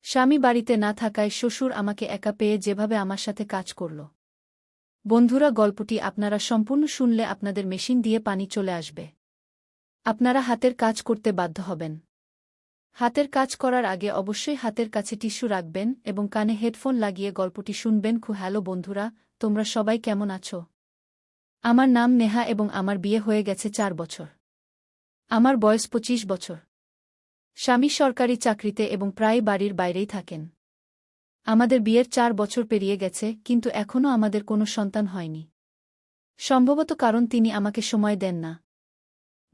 স্বামী বাড়িতে না থাকায় শ্বশুর আমাকে একা পেয়ে যেভাবে আমার সাথে কাজ করল। বন্ধুরা, গল্পটি আপনারা সম্পূর্ণ শুনলে আপনাদের মেশিন দিয়ে পানি চলে আসবে। আপনারা হাতের কাজ করতে বাধ্য হবেন। হাতের কাজ করার আগে অবশ্যই হাতের কাছে টিস্যু রাখবেন এবং কানে হেডফোন লাগিয়ে গল্পটি শুনবেন। হ্যালো বন্ধুরা, তোমরা সবাই কেমন আছো? আমার নাম নেহা এবং আমার বিয়ে হয়ে গেছে 4 বছর। আমার বয়স 25 বছর। স্বামী সরকারি চাকরিতে এবং প্রায় বাড়ির বাইরেই থাকেন। আমাদের বিয়ের 4 বছর পেরিয়ে গেছে, কিন্তু এখনও আমাদের কোনো সন্তান হয়নি। সম্ভবত কারণ তিনি আমাকে সময় দেন না।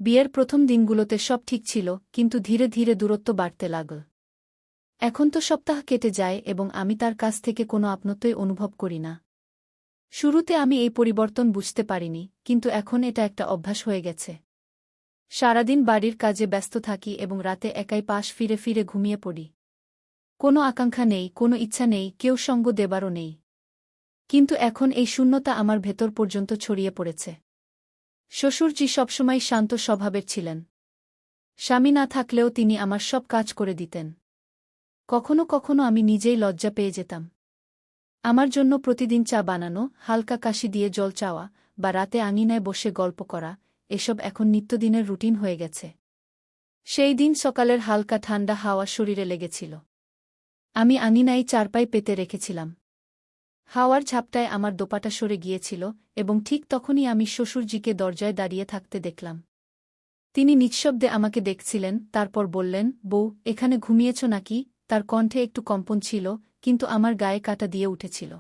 বিয়ের প্রথম দিনগুলোতে সব ঠিক ছিল, কিন্তু ধীরে ধীরে দূরত্ব বাড়তে লাগল। এখন তো সপ্তাহ কেটে যায় এবং আমি তার কাছ থেকে কোনো আপনত্বই অনুভব করি না। শুরুতে আমি এই পরিবর্তন বুঝতে পারিনি, কিন্তু এখন এটা একটা অভ্যাস হয়ে গেছে। সারাদিন বাড়ির কাজে ব্যস্ত থাকি এবং রাতে একাই পাশ ফিরে ফিরে ঘুমিয়ে পড়ি। কোনো আকাঙ্ক্ষা নেই, কোনো ইচ্ছা নেই, কেউ সঙ্গ দেবারও নেই। কিন্তু এখন এই শূন্যতা আমার ভেতর পর্যন্ত ছড়িয়ে পড়েছে। শ্বশুরজি সবসময় শান্ত স্বভাবের ছিলেন। স্বামী না থাকলেও তিনি আমার সব কাজ করে দিতেন। কখনো কখনো আমি নিজেই লজ্জা পেয়ে যেতাম। আমার জন্য প্রতিদিন চা বানানো, হালকা কাশি দিয়ে জল চাওয়া বা রাতে আঙিনায় বসে গল্প করা, এসব এখন নিত্যদিনের রুটিন হয়ে গেছে। সেই দিন সকালের হালকা ঠান্ডা হাওয়া শরীরে লেগেছিল। আমি আঙিনায় চারপাই পেতে রেখেছিলাম। হাওয়ার ঝাপটায় আমার দোপাটা সরে গিয়েছিল এবং ঠিক তখনই আমি শ্বশুরজিকে দরজায় দাঁড়িয়ে থাকতে দেখলাম। তিনি নিঃশব্দে আমাকে দেখছিলেন, তারপর বললেন, বউ, এখানে ঘুমিয়েছ নাকি? তার কণ্ঠে একটু কম্পন ছিল, কিন্তু আমার গায়ে কাঁটা দিয়ে উঠেছিল।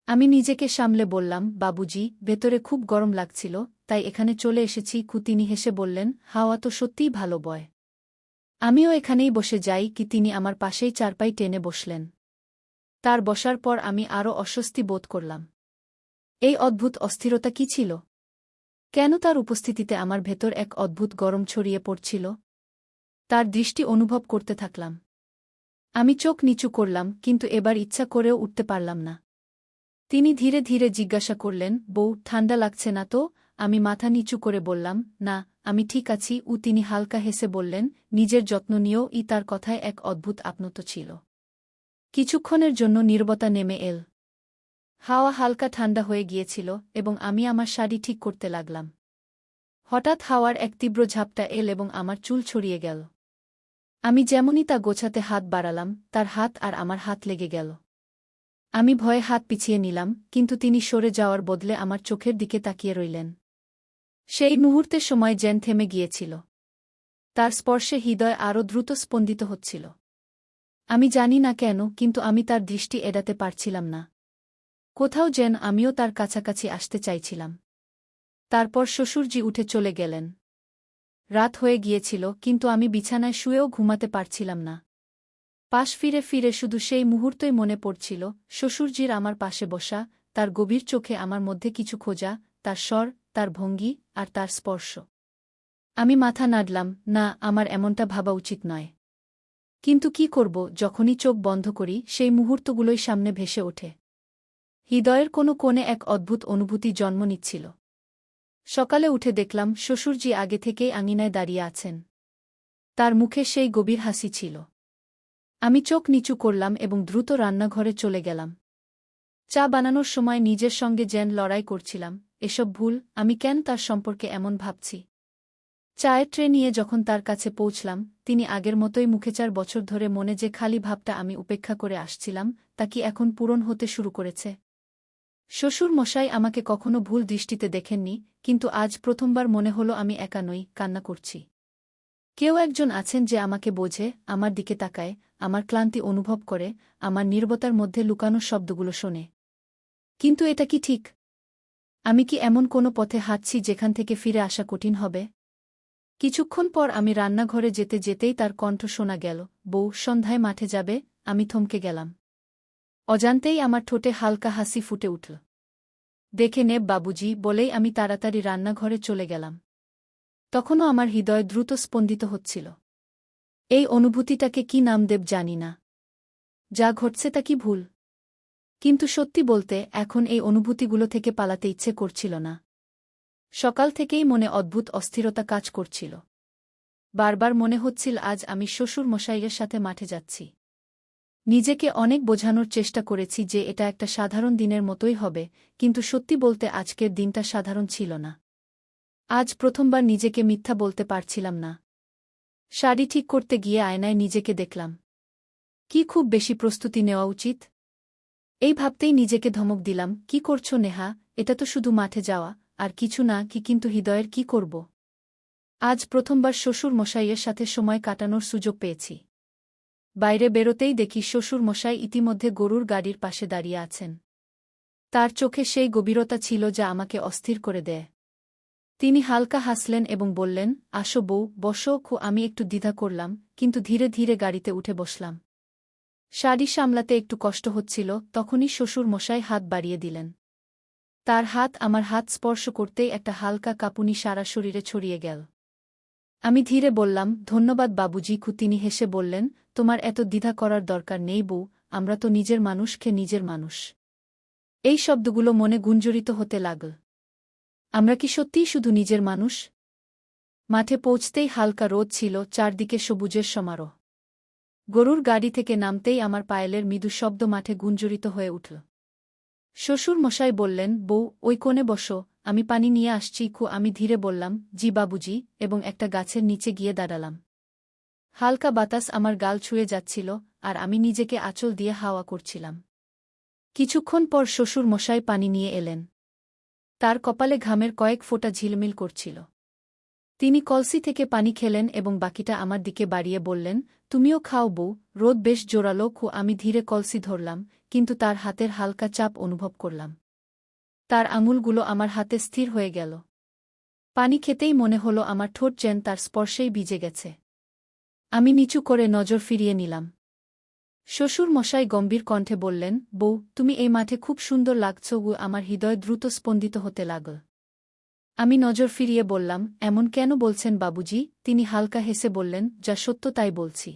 আমি নিজেকে সামলে বললাম, বাবুজি, ভেতরে খুব গরম লাগছিল, তাই এখানে চলে এসেছি। তিনি হেসে বললেন, হাওয়া তো সত্যিই ভালো বয়। আমিও এখানেই বসে যাই। তিনি আমার পাশেই চারপাই টেনে বসলেন। তার বসার পর আমি আরও অস্বস্তি বোধ করলাম। এই অদ্ভুত অস্থিরতা কি ছিল? কেন তার উপস্থিতিতে আমার ভেতর এক অদ্ভুত গরম ছড়িয়ে পড়ছিল? তার দৃষ্টি অনুভব করতে থাকলাম। আমি চোখ নিচু করলাম, কিন্তু এবার ইচ্ছা করেও উঠতে পারলাম না। তিনি ধীরে ধীরে জিজ্ঞাসা করলেন, বউ, ঠান্ডা লাগছে না তো? আমি মাথা নিচু করে বললাম, না, আমি ঠিক আছি। তিনি হালকা হেসে বললেন, নিজের যত্ন নিয়েও। তার কথায় এক অদ্ভুত আপনত্ব ছিল। কিছুক্ষণের জন্য নীরবতা নেমে এল। হাওয়া হালকা ঠান্ডা হয়ে গিয়েছিল এবং আমি আমার শাড়ি ঠিক করতে লাগলাম। হঠাৎ হাওয়ার এক তীব্র ঝাপটা এল এবং আমার চুল ছড়িয়ে গেল। আমি যেমনই তা গোছাতে হাত বাড়ালাম, তার হাত আর আমার হাত লেগে গেল। আমি ভয়ে হাত পিছিয়ে নিলাম, কিন্তু তিনি সরে যাওয়ার বদলে আমার চোখের দিকে তাকিয়ে রইলেন। সেই মুহূর্তে সময় যেন থেমে গিয়েছিল। তার স্পর্শে হৃদয় আরও দ্রুত স্পন্দিত হচ্ছিল। আমি জানি না কেন, কিন্তু আমি তার দৃষ্টি এড়াতে পারছিলাম না। কোথাও যেন আমিও তার কাছাকাছি আসতে চাইছিলাম। তারপর শ্বশুরজি উঠে চলে গেলেন। রাত হয়ে গিয়েছিল, কিন্তু আমি বিছানায় শুয়েও ঘুমাতে পারছিলাম না। পাশ ফিরে ফিরে শুধু সেই মুহূর্তই মনে পড়ছিল, শ্বশুরজির আমার পাশে বসা, তার গভীর চোখে আমার মধ্যে কিছু খোঁজা, তার স্বর, তার ভঙ্গি আর তার স্পর্শ। আমি মাথা নাড়লাম, না, আমার এমনটা ভাবা উচিত নয়। কিন্তু কি করব? যখনই চোখ বন্ধ করি, সেই মুহূর্তগুলোই সামনে ভেসে ওঠে। হৃদয়ের কোনো কোণে এক অদ্ভুত অনুভূতি জন্ম নিচ্ছিল। সকালে উঠে দেখলাম শ্বশুরজি আগে থেকেই আঙিনায় দাঁড়িয়ে আছেন। তার মুখে সেই গভীর হাসি ছিল। আমি চোখ নিচু করলাম এবং দ্রুত রান্নাঘরে চলে গেলাম। চা বানানোর সময় নিজের সঙ্গে যেন লড়াই করছিলাম, এসব ভুল, আমি কেন তার সম্পর্কে এমন ভাবছি। চায়ের ট্রে নিয়ে যখন তার কাছে পৌঁছলাম, তিনি আগের মতোই মুখে। 4 বছর ধরে মনে যে খালি ভাবটা আমি উপেক্ষা করে আসছিলাম, তা কি এখন পূরণ হতে শুরু করেছে? শ্বশুর মশাই আমাকে কখনো ভুল দৃষ্টিতে দেখেননি, কিন্তু আজ প্রথমবার মনে হলো আমি একা নই, কান্না করছি। কেউ একজন আছেন যে আমাকে বোঝে, আমার দিকে তাকায়, আমার ক্লান্তি অনুভব করে, আমার নীরবতার মধ্যে লুকানো শব্দগুলো শোনে। কিন্তু এটা কি ঠিক? আমি কি এমন কোনো পথে হাঁটছি যেখান থেকে ফিরে আসা কঠিন হবে? কিছুক্ষণ পর আমি রান্নাঘরে যেতে যেতেই তার কণ্ঠ শোনা গেল, বউ, সন্ধ্যায় মাঠে যাবে? আমি থমকে গেলাম। অজান্তেই আমার ঠোঁটে হালকা হাসি ফুটে উঠল। দেখে নে বাবুজি, বলেই আমি তাড়াতাড়ি রান্নাঘরে চলে গেলাম। তখনও আমার হৃদয় দ্রুত স্পন্দিত হচ্ছিল। এই অনুভূতিটাকে কি নাম দেব জানি না। যা ঘটছে তা কি ভুল? কিন্তু সত্যি বলতে, এখন এই অনুভূতিগুলো থেকে পালাতে ইচ্ছে করছিল না। সকাল থেকেই মনে অদ্ভুত অস্থিরতা কাজ করছিল। বারবার মনে হচ্ছিল আজ আমি শ্বশুর মশাইয়ের সাথে মাঠে যাচ্ছি। নিজেকে অনেক বোঝানোর চেষ্টা করেছি যে এটা একটা সাধারণ দিনের মতোই হবে, কিন্তু সত্যি বলতে আজকের দিনটা সাধারণ ছিল না। আজ প্রথমবার নিজেকে মিথ্যা বলতে পারছিলাম না। শাড়ি ঠিক করতে গিয়ে আয়নায় নিজেকে দেখলাম। কি খুব বেশি প্রস্তুতি নেওয়া উচিত? এই ভাবতেই নিজেকে ধমক দিলাম, কি করছো নেহা, এটা তো শুধু মাঠে যাওয়া, আর কিছু না। কিন্তু হৃদয়ের কি করব? আজ প্রথমবার শ্বশুর মশাইয়ের সাথে সময় কাটানোর সুযোগ পেয়েছি। বাইরে বেরোতেই দেখি শ্বশুর মশাই ইতিমধ্যে গরুর গাড়ির পাশে দাঁড়িয়ে আছেন। তার চোখে সেই গভীরতা ছিল যা আমাকে অস্থির করে দেয়। তিনি হালকা হাসলেন এবং বললেন, আসো বউ, বসো। আমি একটু দ্বিধা করলাম, কিন্তু ধীরে ধীরে গাড়িতে উঠে বসলাম। শাড়ি সামলাতে একটু কষ্ট হচ্ছিল, তখনই শ্বশুর মশাই হাত বাড়িয়ে দিলেন। তার হাত আমার হাত স্পর্শ করতেই একটা হালকা কাঁপুনি সারা শরীরে ছড়িয়ে গেল। আমি ধীরে বললাম, ধন্যবাদ বাবুজি। তিনি হেসে বললেন, তোমার এত দ্বিধা করার দরকার নেই বউ, আমরা তো নিজের মানুষকে নিজের মানুষ। এই শব্দগুলো মনে গুঞ্জরিত হতে লাগল। আমরা কি সত্যিই শুধু নিজের মানুষ? মাঠে পৌঁছতেই হালকা রোদ ছিল, চারদিকে সবুজের সমারোহ। গরুর গাড়ি থেকে নামতেই আমার পায়েলের মৃদু শব্দ মাঠে গুঞ্জরিত হয়ে উঠল। শ্বশুর মশাই বললেন, বউ, ওই কোণে বসো, আমি পানি নিয়ে আসছি। আমি ধীরে বললাম, জি বাবুজি, এবং একটা গাছের নিচে গিয়ে দাঁড়ালাম। হালকা বাতাস আমার গাল ছুঁয়ে যাচ্ছিল, আর আমি নিজেকে আঁচল দিয়ে হাওয়া করছিলাম। কিছুক্ষণ পর শ্বশুর মশাই পানি নিয়ে এলেন। তার কপালে ঘামের কয়েক ফোঁটা ঝিলমিল করছিল। তিনি কলসি থেকে পানি খেলেন এবং বাকিটা আমার দিকে বাড়িয়ে বললেন, তুমিও খাও বউ, রোদ বেশ জোরালো। আমি ধীরে কলসি ধরলাম, কিন্তু তার হাতের হালকা চাপ অনুভব করলাম। তার আঙুলগুলো আমার হাতে স্থির হয়ে গেল। পানি খেতেই মনে হলো আমার ঠোঁট যেন তার স্পর্শেই ভিজে গেছে। আমি নিচু করে নজর ফিরিয়ে নিলাম। শ্বশুর মশাই গম্ভীর কণ্ঠে বললেন, বউ, তুমি এই মাঠে খুব সুন্দর লাগছ। আমার হৃদয় দ্রুত স্পন্দিত হতে লাগল। আমি নজর ফিরিয়ে বললাম, এমন কেন বলছেন বাবুজি? তিনি হালকা হেসে বললেন, যা সত্য তাই বলছি।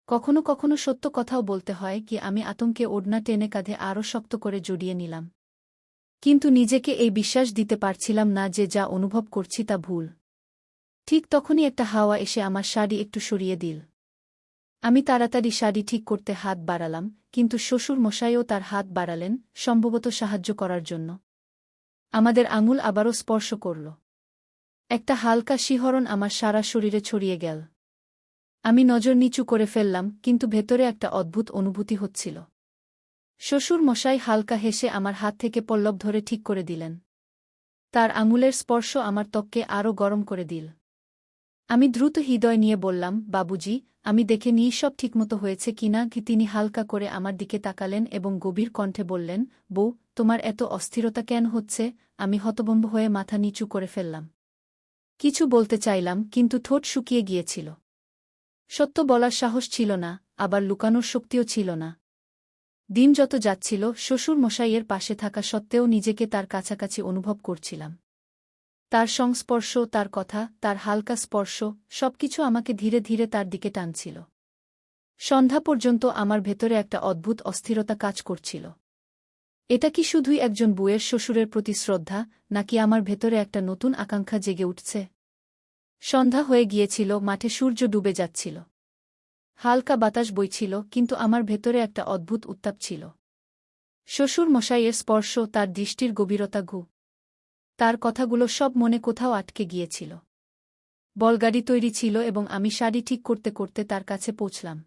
কখনো কখনো সত্য কথাও বলতে হয়। আমি আতঙ্কে ওড়না টেনে কাঁধে আরও শক্ত করে জড়িয়ে নিলাম। কিন্তু নিজেকে এই বিশ্বাস দিতে পারছিলাম না যে যা অনুভব করছি তা ভুল। ঠিক তখনই একটা হাওয়া এসে আমার শাড়ি একটু সরিয়ে দিল। আমি তাড়াতাড়ি শাড়ি ঠিক করতে হাত বাড়ালাম, কিন্তু শ্বশুর মশাইও তার হাত বাড়ালেন, সম্ভবত সাহায্য করার জন্য। আমাদের আঙুল আবারও স্পর্শ করল। একটা হালকা শিহরণ আমার সারা শরীরে ছড়িয়ে গেল। আমি নজর নিচু করে ফেললাম, কিন্তু ভেতরে একটা অদ্ভুত অনুভূতি হচ্ছিল। শ্বশুর মশাই হালকা হেসে আমার হাত থেকে পল্লব ধরে ঠিক করে দিলেন। তার আঙুলের স্পর্শ আমার ত্বককে আরও গরম করে দিল। আমি দ্রুত হৃদয় নিয়ে বললাম, বাবুজি, আমি দেখে নিই সব ঠিকমতো হয়েছে কিনা। তিনি হালকা করে আমার দিকে তাকালেন এবং গভীর কণ্ঠে বললেন, বউ, তোমার এত অস্থিরতা কেন হচ্ছে? আমি হতভম্ব হয়ে মাথা নিচু করে ফেললাম। কিছু বলতে চাইলাম, কিন্তু ঠোঁট শুকিয়ে গিয়েছিল। সত্য বলার সাহস ছিল না, আবার লুকানোর শক্তিও ছিল না। দিন যত যাচ্ছিল, শ্বশুর মশাইয়ের পাশে থাকা সত্ত্বেও নিজেকে তার কাছাকাছি অনুভব করছিলাম। তার সংস্পর্শ, তার কথা, তার হালকা স্পর্শ, সবকিছু আমাকে ধীরে ধীরে তার দিকে টানছিল। সন্ধ্যা পর্যন্ত আমার ভেতরে একটা অদ্ভুত অস্থিরতা কাজ করছিল। এটা কি শুধুই একজন বউয়ের শ্বশুরের প্রতি শ্রদ্ধা, নাকি আমার ভেতরে একটা নতুন আকাঙ্ক্ষা জেগে উঠছে? সন্ধ্যা হয়ে গিয়েছিল, মাঠে সূর্য ডুবে যাচ্ছিল। হালকা বাতাস বইছিল, কিন্তু আমার ভেতরে একটা অদ্ভুত উত্তাপ ছিল। শ্বশুর মশাইয়ের স্পর্শ, তার দৃষ্টির গভীরতা, তার কথাগুলো সব মনে কোথাও আটকে গিয়েছিল। বলগাড়ি তৈরি ছিল এবং আমি শাড়ি ঠিক করতে করতে তার কাছে পৌঁছলাম।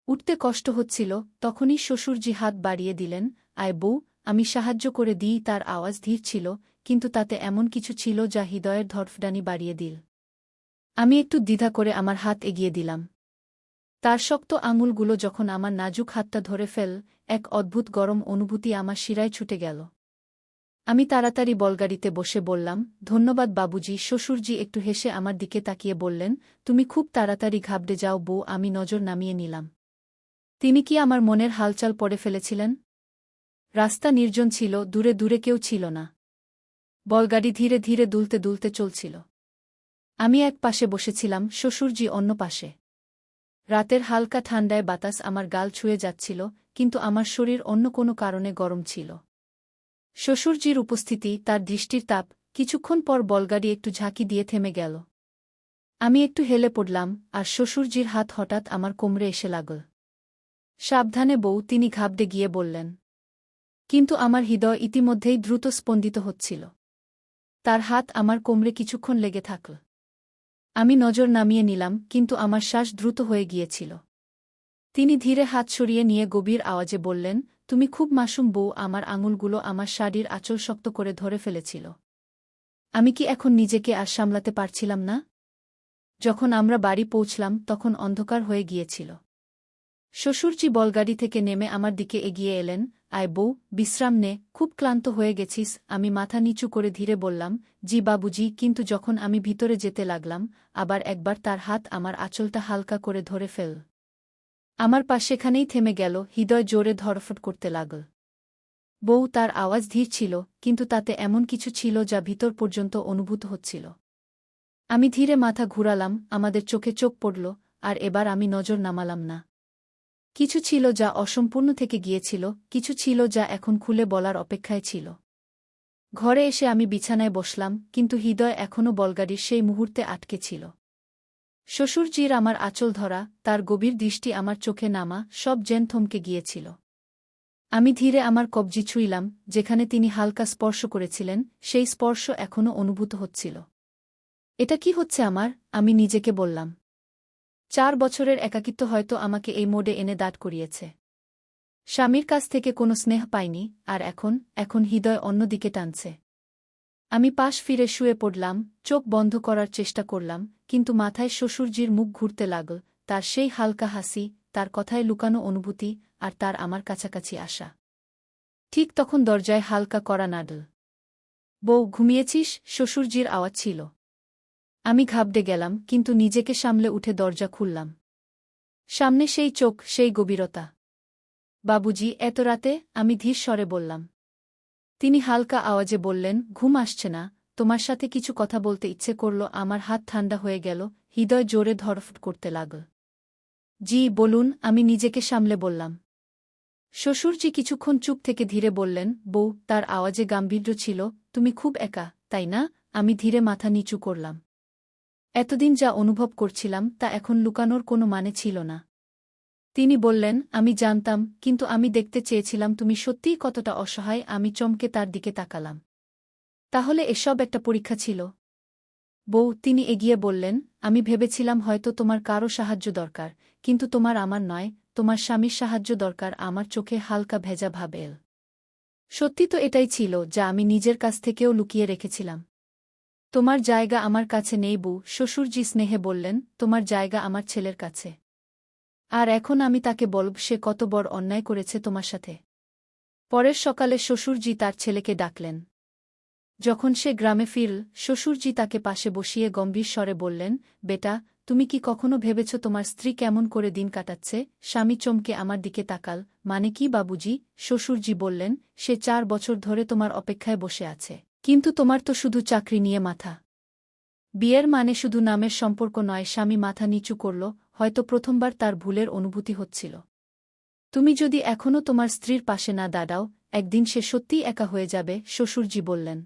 উঠতে কষ্ট হচ্ছিল, তখনই শ্বশুরজি হাত বাড়িয়ে দিলেন, আয় বউ, আমি সাহায্য করে দিই। তার আওয়াজ ধীর ছিল, কিন্তু তাতে এমন কিছু ছিল যা হৃদয়ের ধড়ফড়ানি বাড়িয়ে দিল। আমি একটু দ্বিধা করে আমার হাত এগিয়ে দিলাম। তার শক্ত আঙুলগুলো যখন আমার নাজুক হাতটা ধরে ফেল, এক অদ্ভুত গরম অনুভূতি আমার শিরায় ছুটে গেল। আমি তাড়াতাড়ি বলগাড়িতে বসে বললাম, ধন্যবাদ বাবুজি। শ্বশুরজি একটু হেসে আমার দিকে তাকিয়ে বললেন, তুমি খুব তাড়াতাড়ি ঘাবড়ে যাও বউ। আমি নজর নামিয়ে নিলাম। তিনি কি আমার মনের হালচাল পড়ে ফেলেছিলেন? রাস্তা নির্জন ছিল, দূরে দূরে কেউ ছিল না। বলগাড়ি ধীরে ধীরে দুলতে দুলতে চলছিল। আমি এক পাশে বসেছিলাম, শ্বশুরজি অন্য পাশে। রাতের হালকা ঠান্ডায় বাতাস আমার গাল ছুঁয়ে যাচ্ছিল, কিন্তু আমার শরীর অন্য কোনো কারণে গরম ছিল। শ্বশুরজির উপস্থিতি, তার দৃষ্টির তাপ, কিছুক্ষণ পর বলগাড়ি একটু ঝাঁকি দিয়ে থেমে গেল। আমি একটু হেলে পড়লাম, আর শ্বশুরজির হাত হঠাৎ আমার কোমরে এসে লাগল। সাবধানে বউ, তিনি ঘাবড়ে গিয়ে বললেন। কিন্তু আমার হৃদয় ইতিমধ্যেই দ্রুত স্পন্দিত হচ্ছিল। তার হাত আমার কোমরে কিছুক্ষণ লেগে থাকল। আমি নজর নামিয়ে নিলাম, কিন্তু আমার শ্বাস দ্রুত হয়ে গিয়েছিল। তিনি ধীরে হাত সরিয়ে নিয়ে গভীর আওয়াজে বললেন, তুমি খুব মাসুম বউ। আমার আঙুলগুলো আমার শাড়ির আঁচল শক্ত করে ধরে ফেলেছিল। আমি কি এখন নিজেকে আর সামলাতে পারছিলাম না? যখন আমরা বাড়ি পৌঁছলাম তখন অন্ধকার হয়ে গিয়েছিল। শ্বশুরজি বলগাড়ি থেকে নেমে আমার দিকে এগিয়ে এলেন। আয় বউ, বিশ্রাম নে, খুব ক্লান্ত হয়ে গেছিস। আমি মাথা নিচু করে ধীরে বললাম, জি বাবুজি। কিন্তু যখন আমি ভিতরে যেতে লাগলাম, আবার একবার তার হাত আমার আঁচলটা হালকা করে ধরে ফেল। আমার পা সেখানেই থেমে গেল, হৃদয় জোরে ধড়ফড় করতে লাগল। বউ, তার আওয়াজ ধীর ছিল, কিন্তু তাতে এমন কিছু ছিল যা ভিতর পর্যন্ত অনুভূত হচ্ছিল। আমি ধীরে মাথা ঘুরালাম, আমাদের চোখে চোখ পড়ল, আর এবার আমি নজর নামালাম না। কিছু ছিল যা অসম্পূর্ণ থেকে গিয়েছিল, কিছু ছিল যা এখন খুলে বলার অপেক্ষায় ছিল। ঘরে এসে আমি বিছানায় বসলাম, কিন্তু হৃদয় এখনও বলগাড়ির সেই মুহূর্তে আটকে ছিল। শ্বশুরজির আমার আঁচল ধরা, তার গভীর দৃষ্টি আমার চোখে নামা, সব যেন থমকে গিয়েছিল। আমি ধীরে আমার কবজি ছুঁইলাম, যেখানে তিনি হালকা স্পর্শ করেছিলেন, সেই স্পর্শ এখনও অনুভূত হচ্ছিল। এটা কি হচ্ছে আমার? আমি নিজেকে বললাম। 4 বছরের একাকিত্ব হয়তো আমাকে এই মোডে এনে দাঁড় করিয়েছে। স্বামীর কাছ থেকে কোনো স্নেহ পাইনি, আর এখন হৃদয় অন্যদিকে টানছে। আমি পাশ ফিরে শুয়ে পড়লাম, চোখ বন্ধ করার চেষ্টা করলাম, কিন্তু মাথায় শ্বশুরজির মুখ ঘুরতে লাগল, তার সেই হালকা হাসি, তার কথায় লুকানো অনুভূতি, আর তার আমার কাছাকাছি আসা। ঠিক তখন দরজায় হালকা কড়া নাড়ল। বউ, ঘুমিয়েছিস? শ্বশুরজির আওয়াজ ছিল। আমি ঘাবড়ে গেলাম, কিন্তু নিজেকে সামলে উঠে দরজা খুললাম। সামনে সেই চোখ, সেই গভীরতা। বাবুজি, এত রাতে? আমি ধীর স্বরে বললাম। তিনি হালকা আওয়াজে বললেন, ঘুম আসছে না? তোমার সাথে কিছু কথা বলতে ইচ্ছে করল। আমার হাত ঠান্ডা হয়ে গেল, হৃদয় জোরে ধড়ফড় করতে লাগল। জি বলুন, আমি নিজেকে সামলে বললাম। শ্বশুরজি কিছুক্ষণ চুপ থেকে ধীরে বললেন, বউ, তার আওয়াজে গাম্ভীর্য ছিল, তুমি খুব একা, তাই না? আমি ধীরে মাথা নিচু করলাম। এতদিন যা অনুভব করছিলাম তা এখন লুকানোর কোনো মানে ছিল না। তিনি বললেন, আমি জানতাম, কিন্তু আমি দেখতে চেয়েছিলাম তুমি সত্যিই কতটা অসহায়। আমি চমকে তার দিকে তাকালাম। তাহলে এসব একটা পরীক্ষা ছিল? বউ, তিনি এগিয়ে বললেন, আমি ভেবেছিলাম হয়তো তোমার কারও সাহায্য দরকার, কিন্তু তোমার আমার নয়, তোমার স্বামীর সাহায্য দরকার। আমার চোখে হালকা ভেজা ভাব এল। সত্যি তো এটাই ছিল যা আমি নিজের কাছ থেকেও লুকিয়ে রেখেছিলাম। তোমার জায়গা আমার কাছে নেই বউ, শ্বশুরজি স্নেহে বললেন, তোমার জায়গা আমার ছেলের কাছে। আর এখন আমি তাকে বলব সে কত বড় অন্যায় করেছে তোমার সাথে। পরের সকালে শ্বশুরজি তার ছেলেকে ডাকলেন। যখন সে গ্রামে ফিরল, শ্বশুরজি তাকে পাশে বসিয়ে গম্ভীর স্বরে বললেন, বেটা, তুমি কি কখনো ভেবেছ তোমার স্ত্রী কেমন করে দিন কাটাচ্ছে? স্বামী চমকে আমার দিকে তাকাল। মানে কি বাবুজি? শ্বশুরজি বললেন, সে 4 বছর ধরে তোমার অপেক্ষায় বসে আছে। কিন্তু তোমার তো শুধু চাকরি নিয়ে মাথা। বিয়ের মানে শুধু নামের সম্পর্ক নয়। স্বামী মাথা নিচু করল, হয়তো প্রথমবার তার ভুলের অনুভূতি হচ্ছিল। তুমি যদি এখনও তোমার স্ত্রীর পাশে না দাঁড়াও, একদিন সে সত্যিই একা হয়ে যাবে, শ্বশুরজি বললেন।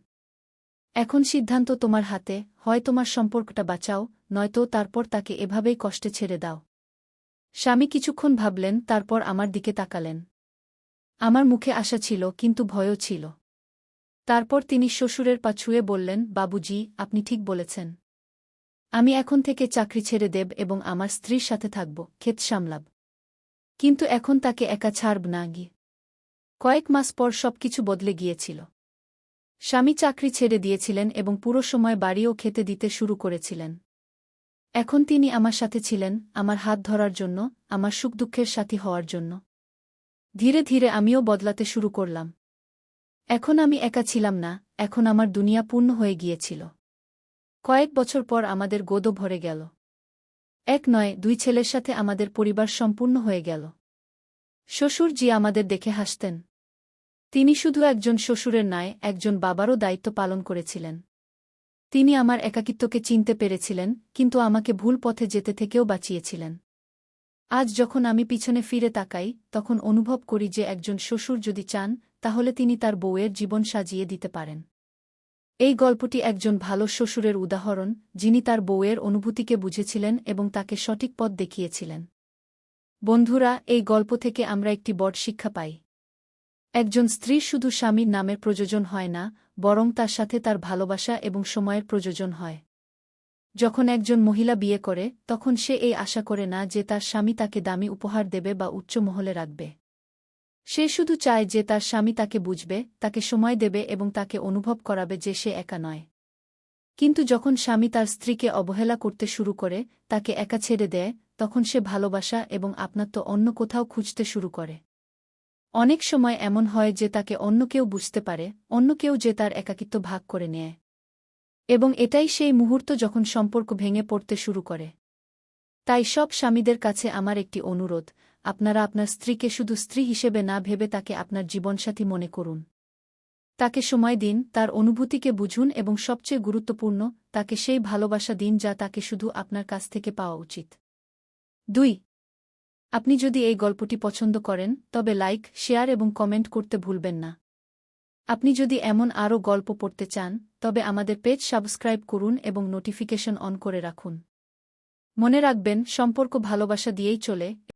এখন সিদ্ধান্ত তোমার হাতে, হয় তোমার সম্পর্কটা বাঁচাও, নয়তো তারপর তাকে এভাবেই কষ্টে ছেড়ে দাও। স্বামী কিছুক্ষণ ভাবলেন, তারপর আমার দিকে তাকালেন। আমার মুখে আশা ছিল, কিন্তু ভয়ও ছিল। তারপর তিনি শ্বশুরের পা ছুঁয়ে বললেন, বাবুজি, আপনি ঠিক বলেছেন। আমি এখন থেকে চাকরি ছেড়ে দেব এবং আমার স্ত্রীর সাথে থাকব, ক্ষেত সামলাব। কিন্তু এখন তাকে একা ছাড়ব না গিয়ে। কয়েক মাস পর সবকিছু বদলে গিয়েছিল। স্বামী চাকরি ছেড়ে দিয়েছিলেন এবং পুরো সময় বাড়িও খেতে দিতে শুরু করেছিলেন। এখন তিনি আমার সাথে ছিলেন, আমার হাত ধরার জন্য, আমার সুখ দুঃখের সাথী হওয়ার জন্য। ধীরে ধীরে আমিও বদলাতে শুরু করলাম। এখন আমি একা ছিলাম না, এখন আমার দুনিয়া পূর্ণ হয়ে গিয়েছিল। কয়েক বছর পর আমাদের গোদও ভরে গেল। 1 নয়, 2 ছেলের সাথে আমাদের পরিবার সম্পূর্ণ হয়ে গেল। শ্বশুরজি আমাদের দেখে হাসতেন। তিনি শুধু একজন শ্বশুরের নয়, একজন বাবারও দায়িত্ব পালন করেছিলেন। তিনি আমার একাকিত্বকে চিনতে পেরেছিলেন, কিন্তু আমাকে ভুল পথে যেতে থেকেও বাঁচিয়েছিলেন। আজ যখন আমি পিছনে ফিরে তাকাই, তখন অনুভব করি যে একজন শ্বশুর যদি চান, তাহলে তিনি তার বউয়ের জীবন সাজিয়ে দিতে পারেন। এই গল্পটি একজন ভালো শ্বশুরের উদাহরণ, যিনি তার বউয়ের অনুভূতিকে বুঝেছিলেন এবং তাকে সঠিক পথ দেখিয়েছিলেন। বন্ধুরা, এই গল্প থেকে আমরা একটি বড় শিক্ষা পাই। একজন স্ত্রীর শুধু স্বামীর নামের প্রয়োজন হয় না, বরং তার সাথে তার ভালোবাসা এবং সময়ের প্রয়োজন হয়। যখন একজন মহিলা বিয়ে করে, তখন সে এই আশা করে না যে তার স্বামী তাকে দামি উপহার দেবে বা উচ্চ মহলে রাখবে। সে শুধু চায় যে তার স্বামী তাকে বুঝবে, তাকে সময় দেবে এবং তাকে অনুভব করাবে যে সে একা নয়। কিন্তু যখন স্বামী তার স্ত্রীকে অবহেলা করতে শুরু করে, তাকে একা ছেড়ে দেয়, তখন সে ভালোবাসা এবং আপনাত্ব অন্য কোথাও খুঁজতে শুরু করে। অনেক সময় এমন হয় যে তাকে অন্য কেউ বুঝতে পারে, অন্য কেউ যে তার একাকিত্ব ভাগ করে নেয়। এবং এটাই সেই মুহূর্ত যখন সম্পর্ক ভেঙে পড়তে শুরু করে। তাই সব স্বামীদের কাছে আমার একটি অনুরোধ, আপনারা আপনার স্ত্রীকে শুধু স্ত্রী হিসেবে না ভেবে তাকে আপনার জীবনসাথী মনে করুন। তাকে সময় দিন, তার অনুভূতিকে বুঝুন এবং সবচেয়ে গুরুত্বপূর্ণ, তাকে সেই ভালোবাসা দিন যা তাকে শুধু আপনার কাছ থেকে পাওয়া উচিত। 2. আপনি যদি এই গল্পটি পছন্দ করেন, তবে লাইক, শেয়ার এবং কমেন্ট করতে ভুলবেন না। আপনি যদি এমন আরও গল্প পড়তে চান, তবে আমাদের পেজ সাবস্ক্রাইব করুন এবং নোটিফিকেশন অন করে রাখুন। মনে রাখবেন, সম্পর্ক ভালোবাসা দিয়েই চলে।